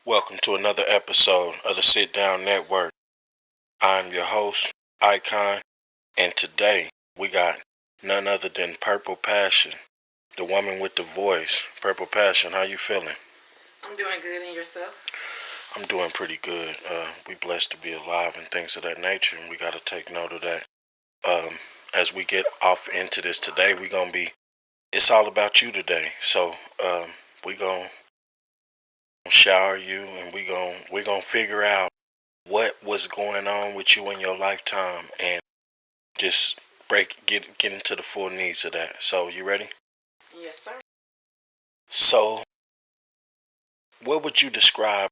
Welcome to another episode of the Sit Down Network. I'm your host, Icon, and today we got none other than Purple Passion, the woman with the voice. Purple Passion, how you feeling? I'm doing good, and yourself? I'm doing pretty good. We blessed to be alive and things of that nature, and we got to take note of that. As we get off into this today, it's all about you today. So we gonna shower you, and we gonna figure out what was going on with you in your lifetime, and just get into the full needs of that. So you ready? Yes, sir. So what would you describe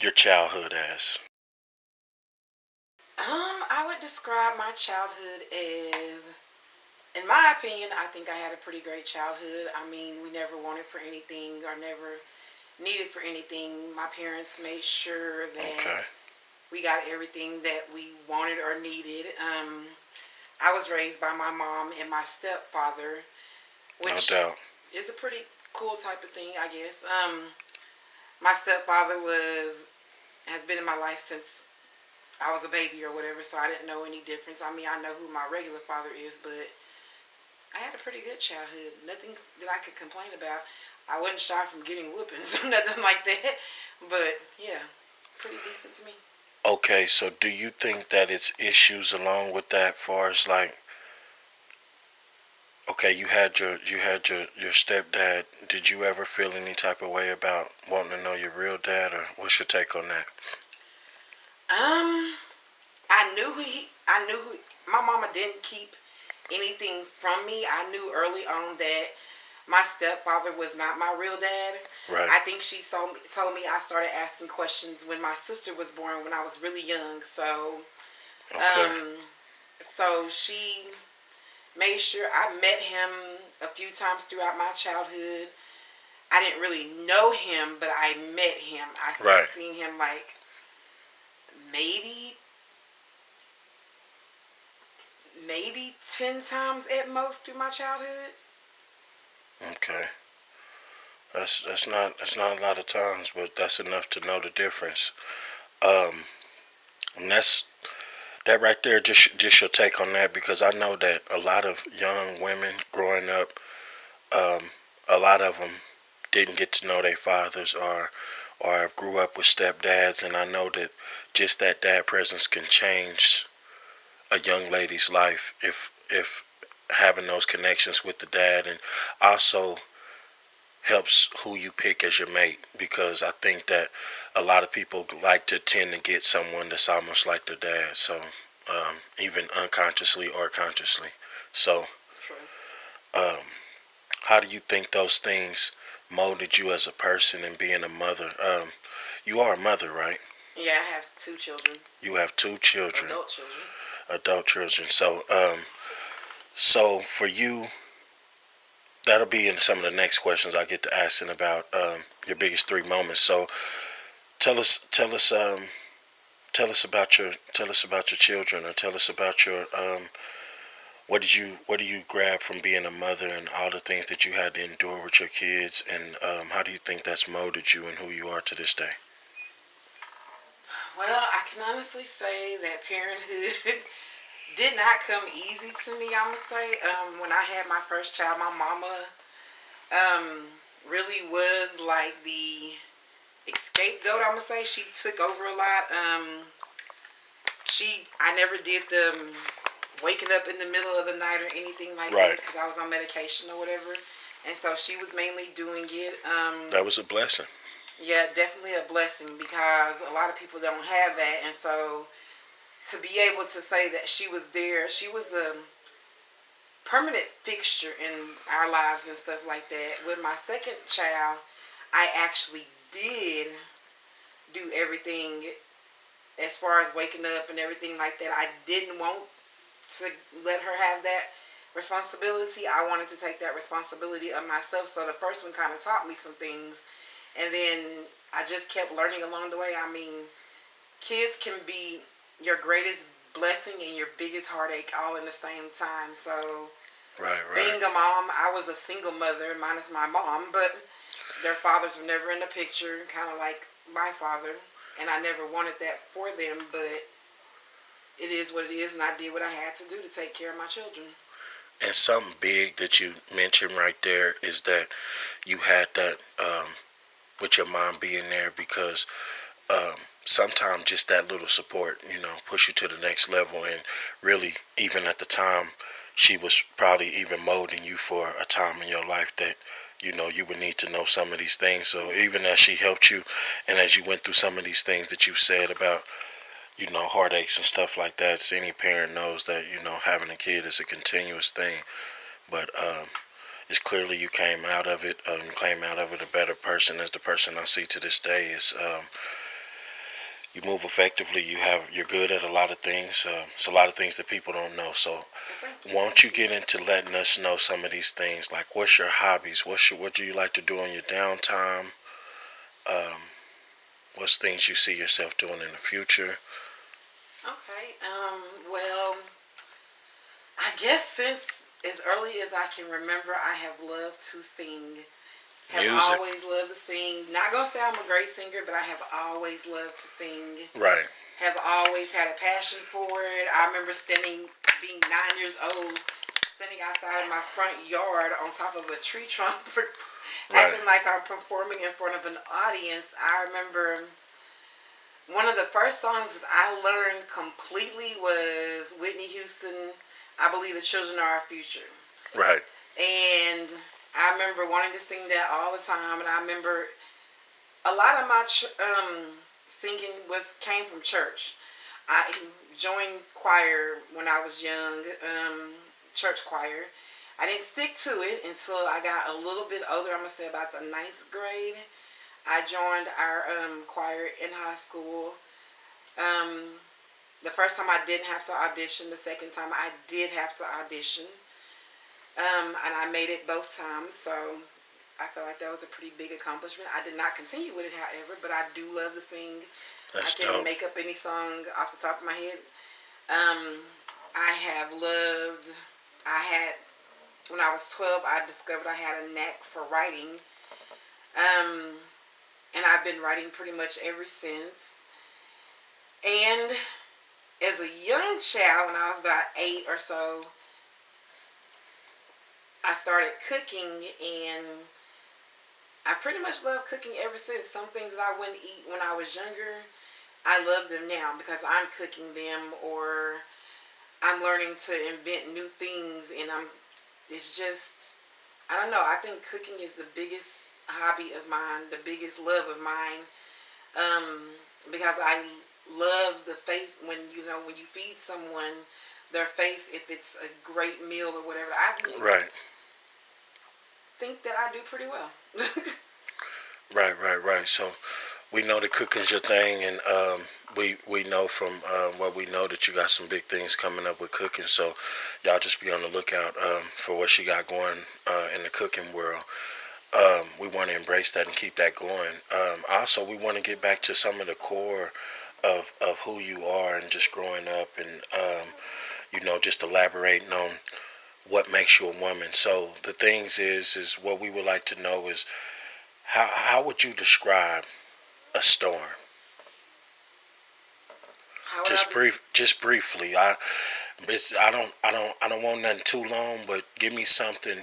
your childhood as? I would describe my childhood as, in my opinion, I think I had a pretty great childhood. I mean, we never wanted for anything or never needed for anything. My parents made sure that Okay. we got everything that we wanted or needed. I was raised by my mom and my stepfather, No which doubt. is a pretty cool type of thing, I guess. My stepfather has been in my life since I was a baby or whatever, so I didn't know any difference. I mean, I know who my regular father is, but I had a pretty good childhood. Nothing that I could complain about. I wasn't shy from getting whoopings or nothing like that. But yeah, pretty decent to me. Okay, so do you think that it's issues along with that, far as like, okay, you had your stepdad. Did you ever feel any type of way about wanting to know your real dad, or what's your take on that? Um, I knew my mama didn't keep anything from me. I knew early on that my stepfather was not my real dad. Right. I think she told me I started asking questions when my sister was born when I was really young. Okay. Um, so she made sure I met him a few times throughout my childhood. I didn't really know him, but I met him. I Right. seen him like maybe maybe 10 times at most through my childhood. Okay. That's not a lot of times, but that's enough to know the difference. Um, and that right there. Just your take on that, because I know that a lot of young women growing up, um, a lot of them didn't get to know their fathers, or grew up with stepdads, and I know that just that dad presence can change a young lady's life if having those connections with the dad, and also helps who you pick as your mate, because I think that a lot of people like to tend to get someone that's almost like their dad, so even unconsciously or consciously. So True. um, how do you think those things molded you as a person and being a mother? You are a mother, right? Yeah, I have two children, You have two children, adult children. adult children. So for you, that'll be in some of the next questions I get to asking about your biggest three moments. So tell us, tell us about your children, or tell us about your what do you grab from being a mother and all the things that you had to endure with your kids, and how do you think that's molded you and who you are to this day? Well, I can honestly say that parenthood did not come easy to me. I'm gonna say, when I had my first child, my mama um, really was like the scapegoat. I'm gonna say she took over a lot. I never did the waking up in the middle of the night or anything like Right. that because I was on medication or whatever, and so she was mainly doing it. That was a blessing. Yeah, definitely a blessing because a lot of people don't have that, and so to be able to say that she was there, she was a permanent fixture in our lives and stuff like that. With my second child, I actually did do everything as far as waking up and everything like that. I didn't want to let her have that responsibility. I wanted to take that responsibility of myself. So the first one kind of taught me some things, and then I just kept learning along the way. I mean, kids can be your greatest blessing and your biggest heartache all in the same time. So Right, being right. a mom, I was a single mother minus my mom, but Their fathers were never in the picture, kind of like my father, and I never wanted that for them, but it is what it is, and I did what I had to do to take care of my children. And something big that you mentioned right there is that you had that with your mom being there because um, sometimes just that little support, push you to the next level. And really, even at the time, she was probably even molding you for a time in your life that you would need to know some of these things. So even as she helped you, and as you went through some of these things that you said about heartaches and stuff like that, so any parent knows that having a kid is a continuous thing. But it's clearly you came out of it. You came out of it a better person. As the person I see to this day is, you move effectively. You're good at a lot of things. It's a lot of things that people don't know. So, won't you get into letting us know some of these things? Like, what's your hobbies? What do you like to do on your downtime? Um, what's things you see yourself doing in the future? Okay. Well, I guess since as early as I can remember, I have loved to sing. Have Music, always loved to sing. Not gonna say I'm a great singer, but I have always loved to sing. right? Have always had a passion for it. I remember being 9 years old, standing outside of my front yard on top of a tree trunk, Right. acting like I'm performing in front of an audience. I remember one of the first songs that I learned completely was Whitney Houston, I Believe the Children Are Our Future. Right. And I remember wanting to sing that all the time. And I remember a lot of my singing came from church. I joined choir when I was young, church choir. I didn't stick to it until I got a little bit older. I'm going to say about the ninth grade. I joined our choir in high school. The first time I didn't have to audition. The second time I did have to audition. And I made it both times. So I feel like that was a pretty big accomplishment. I did not continue with it, however, but I do love to sing. That's I can't dope. make up any song off the top of my head. I have loved, when I was 12, I discovered I had a knack for writing. And I've been writing pretty much ever since. And as a young child, when I was about 8 or so, I started cooking, and I pretty much love cooking ever since. Some things that I wouldn't eat when I was younger, I love them now because I'm cooking them, or I'm learning to invent new things, and it's just, I don't know, I think cooking is the biggest hobby of mine, the biggest love of mine, because I love the face when you feed someone, their face, if it's a great meal or whatever. I Right. think that I do pretty well. Right. Right. Right. So we know that cooking's your thing, and we know from what we know that you got some big things coming up with cooking. So y'all just be on the lookout for what she got going in the cooking world. We want to embrace that and keep that going. Also, we want to get back to some of the core of who you are and just growing up, and just elaborating on what makes you a woman. So the things is what we would like to know is how would you describe a storm? How would I be? Just briefly. I don't want nothing too long, but give me something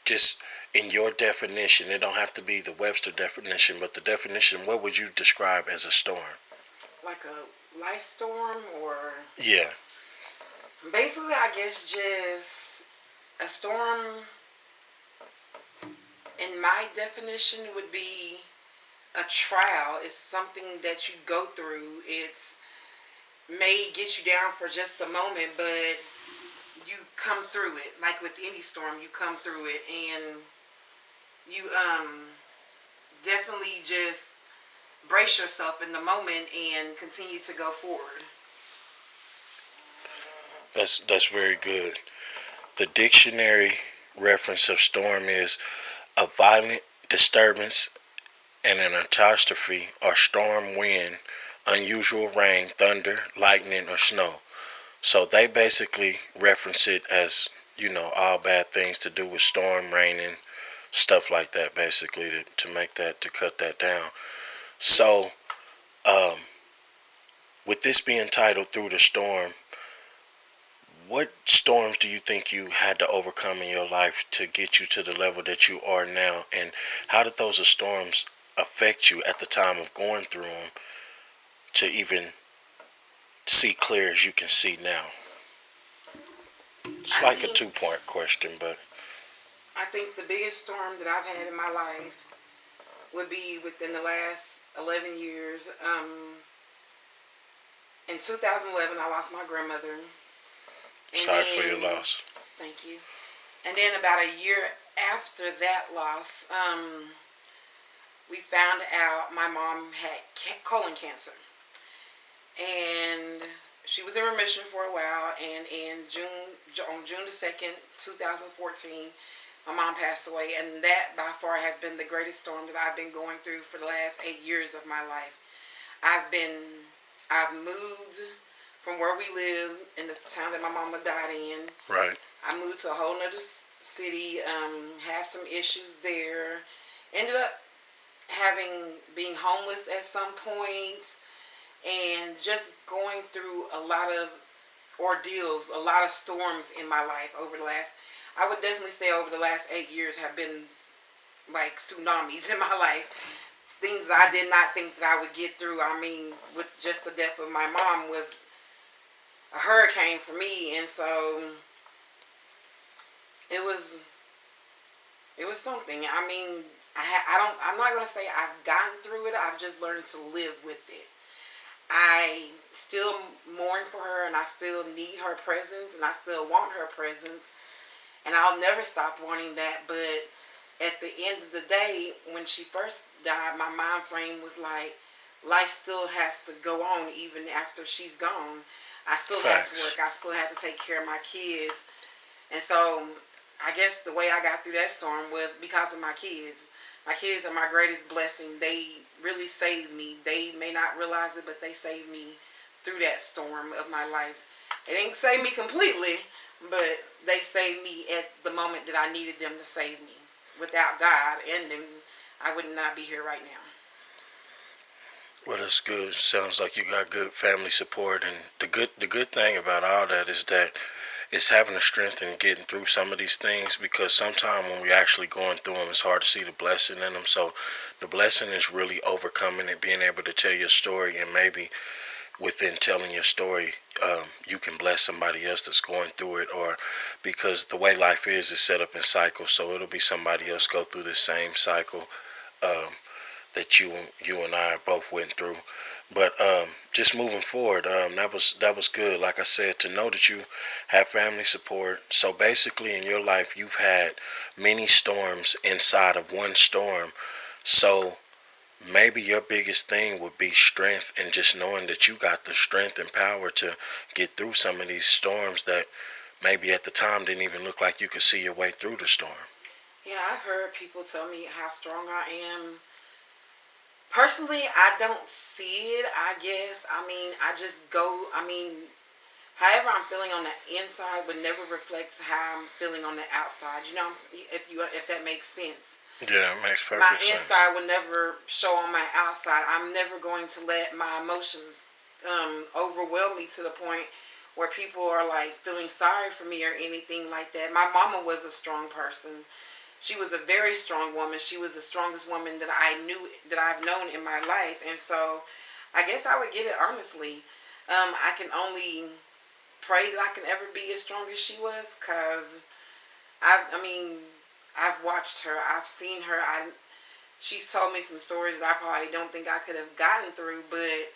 just in your definition. It don't have to be the Webster definition, but the definition. What would you describe as a storm? Like a life storm, or Yeah. basically, I guess just a storm. In my definition, would be a trial. It's something that you go through. It's may get you down for just a moment, but you come through it. Like with any storm, you come through it, and you definitely just brace yourself in the moment and continue to go forward. That's very good. The dictionary reference of storm is a violent disturbance and an catastrophe or storm wind, unusual rain, thunder, lightning, or snow. So they basically reference it as all bad things to do with storm, raining, stuff like that, basically to make that, to cut that down. So, um, with this being titled Through the Storm, what storms do you think you had to overcome in your life to get you to the level that you are now? And how did those storms affect you at the time of going through them to even see clear as you can see now? It's I like a think 2-part question, but I think the biggest storm that I've had in my life would be within the last 11 years. In 2011, I lost my grandmother, and sorry for your then loss. thank you. And then about a year after that loss, we found out my mom had colon cancer, and she was in remission for a while. And on June the 2nd, 2014, my mom passed away, and that by far has been the greatest storm that I've been going through for the last 8 years of my life. I've moved from where we live in the town that my mama died in. Right. I moved to a whole nother city, had some issues there, ended up being homeless at some point, and just going through a lot of ordeals, a lot of storms in my life over the last, I would definitely say over the last 8 years have been like tsunamis in my life. Things I did not think that I would get through. I mean, with just the death of my mom was a hurricane for me, and so it was something. I mean, I'm not gonna say I've gotten through it. I've just learned to live with it. I still mourn for her, and I still need her presence, and I still want her presence, and I'll never stop wanting that. But at the end of the day, when she first died, my mind frame was like, life still has to go on even after she's gone. I still had to work. I still had to take care of my kids. And so I guess the way I got through that storm was because of my kids. My kids are my greatest blessing. They really saved me. They may not realize it, but they saved me through that storm of my life. They didn't save me completely, but they saved me at the moment that I needed them to save me. Without God and them, I would not be here right now. Well, that's good. Sounds like you got good family support, and the good thing about all that is that it's having the strength and getting through some of these things, because sometimes when we're actually going through them, it's hard to see the blessing in them. So the blessing is really overcoming it, being able to tell your story, and maybe within telling your story, you can bless somebody else that's going through it, or because the way life is set up in cycles, so it'll be somebody else go through the same cycle um, that you and I both went through. But just moving forward, that was good. Like I said, to know that you have family support. So basically, in your life, you've had many storms inside of one storm. So maybe your biggest thing would be strength, and just knowing that you got the strength and power to get through some of these storms that maybe at the time didn't even look like you could see your way through the storm. Yeah, I've heard people tell me how strong I am. Personally, I don't see it, I guess. I mean, I just go, I mean, however I'm feeling on the inside would never reflect how I'm feeling on the outside. You know, if that makes sense. Yeah, it makes My perfect sense. inside will never show on my outside. I'm never going to let my emotions overwhelm me to the point where people are like feeling sorry for me or anything like that. My mama was a strong person. She was a very strong woman. She was the strongest woman that I've known in my life. And so I guess I would get it honestly. I can only pray that I can ever be as strong as she was, because I mean, I've watched her. I've seen her. She's told me some stories that I probably don't think I could have gotten through, but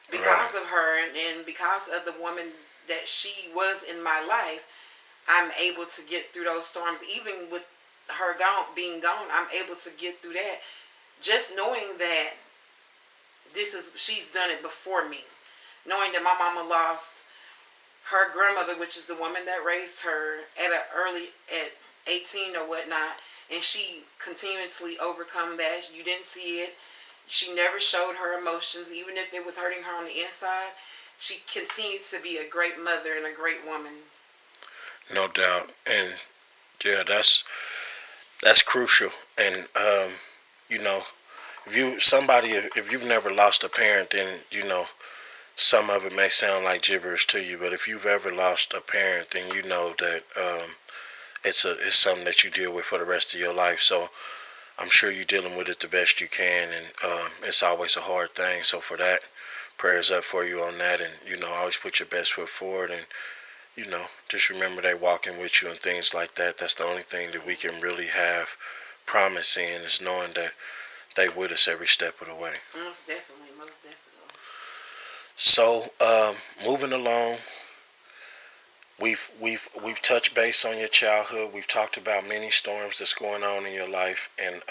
because of her and because of the woman that she was in my life, I'm able to get through those storms. Even with her being gone, I'm able to get through that. Just knowing that she's done it before me. Knowing that my mama lost her grandmother, which is the woman that raised her at 18 or whatnot, and she continuously overcome that. You didn't see it. She never showed her emotions, even if it was hurting her on the inside. She continued to be a great mother and a great woman. No doubt. And yeah, That's crucial. And you know, if you've never lost a parent, then some of it may sound like gibberish to you. But if you've ever lost a parent, then you know that it's something that you deal with for the rest of your life. So I'm sure you're dealing with it the best you can, and it's always a hard thing. So for that, prayers up for you on that, and always put your best foot forward, and just remember they walking with you and things like that. That's the only thing that we can really have promise in, is knowing that they with us every step of the way. Most definitely, most definitely. So moving along, we've touched base on your childhood. We've talked about many storms that's going on in your life, and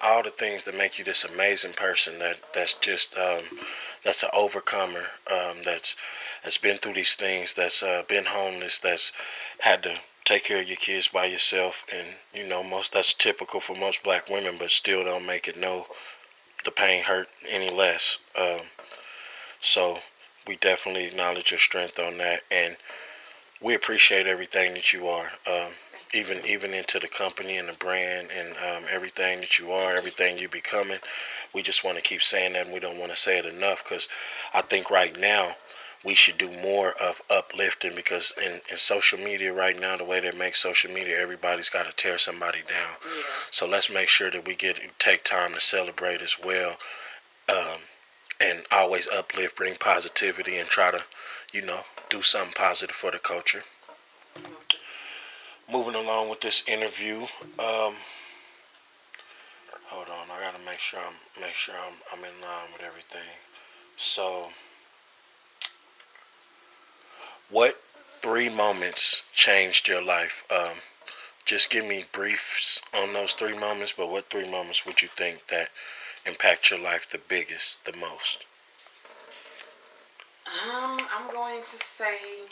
all the things that make you this amazing person that's an overcomer, that's been through these things, that's been homeless, that's had to take care of your kids by yourself, and most that's typical for most black women, but still don't make it the pain hurt any less. So we definitely acknowledge your strength on that, and we appreciate everything that you are. Even into the company and the brand, and everything that you are, everything you're becoming. We just want to keep saying that, and we don't want to say it enough, because I think right now we should do more of uplifting, because in social media right now, the way they make social media, everybody's got to tear somebody down. Yeah. So let's make sure that we take time to celebrate as well, um, and always uplift, bring positivity, and try to do something positive for the culture. Most Moving along with this interview, hold on, I gotta make sure I'm in line with everything. So, what 3 moments changed your life? Just give me briefs on those 3 moments, but what 3 moments would you think that impact your life the biggest, the most? I'm going to say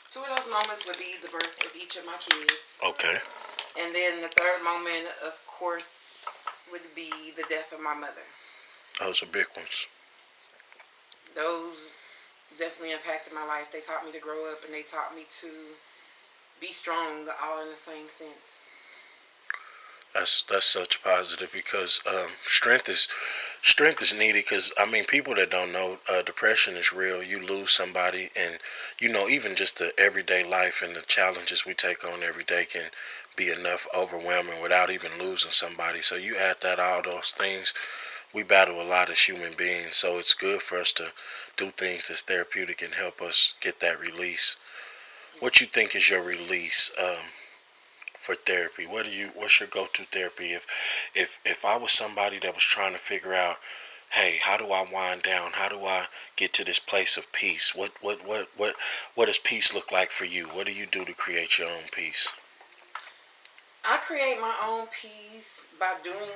two of those moments would be the birth of each of my kids. Okay. And then the third moment, of course, would be the death of my mother. Those are big ones. Those definitely impacted my life. They taught me to grow up, and they taught me to be strong, all in the same sense. That's such positive, because strength is needed, because I mean, people that don't know, depression is real. You lose somebody, and even just the everyday life and the challenges we take on every day can be enough overwhelming without even losing somebody. So you add that, all those things, we battle a lot as human beings. So it's good for us to do things that's therapeutic and help us get that release. What you think is your release for therapy? What's your go-to therapy? If I was somebody that was trying to figure out, hey, how do I wind down? How do I get to this place of peace? What does peace look like for you? What do you do to create your own peace? I create my own peace by doing,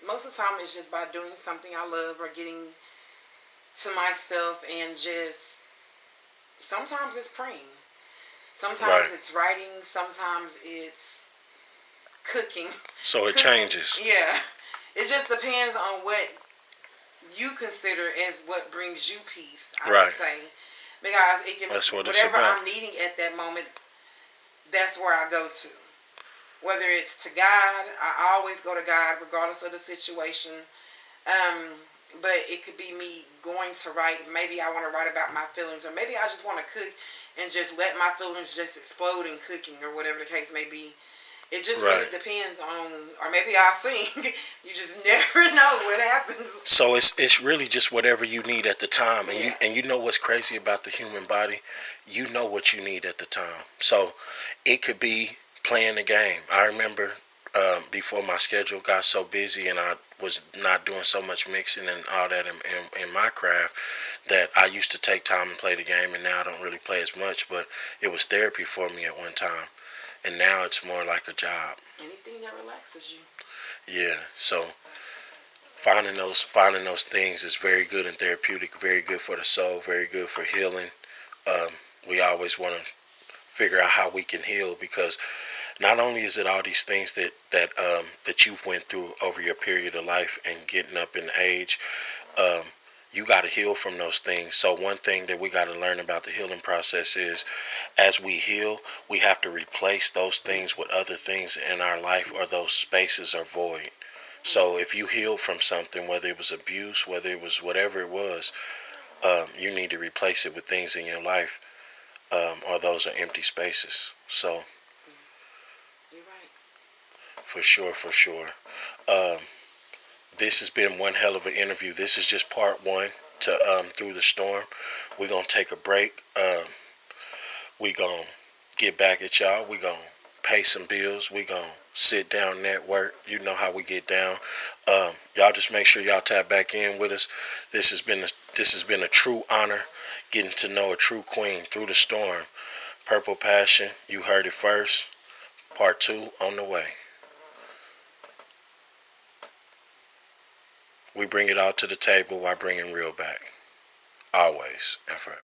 most of the time it's just by doing something I love, or getting to myself, and just, sometimes it's praying. Sometimes Right. it's writing. Sometimes it's cooking. So it Cooking, changes. yeah. It just depends on what you consider as what brings you peace, I Right. would say. Because it can, That's what it's whatever about. I'm needing at that moment, that's where I go to. Whether it's to God, I always go to God regardless of the situation. But it could be me going to write. Maybe I want to write about my feelings, or maybe I just want to cook and just let my feelings just explode in cooking, or whatever the case may be. It just really Right. depends on, or maybe I'll sing. You just never know what happens. So it's really just whatever you need at the time, and Yeah. you know what's crazy about the human body, you know what you need at the time. So it could be playing the game. I remember before my schedule got so busy, and I was not doing so much mixing and all that in my craft, that I used to take time and play the game, and now I don't really play as much. But it was therapy for me at one time, and now it's more like a job. Anything that relaxes you. Yeah. So finding those things is very good and therapeutic, very good for the soul, very good for healing. We always want to figure out how we can heal, because not only is it all these things that you've went through over your period of life and getting up in age, um, you got to heal from those things. So one thing that we got to learn about the healing process is, as we heal, we have to replace those things with other things in our life, or those spaces are void. So if you healed from something, whether it was abuse, whether it was whatever it was, you need to replace it with things in your life, or those are empty spaces. So You're right. for sure, for sure. Um, this has been one hell of an interview. This is just part one to Through the Storm. We're gonna take a break. We gonna get back at y'all. We gonna pay some bills. We gonna sit down, network. You know how we get down. Y'all just make sure y'all tap back in with us. This has been a true honor getting to know a true queen. Through the Storm. Purple Passion. You heard it first. Part two on the way. We bring it all to the table while bringing real back. Always and forever.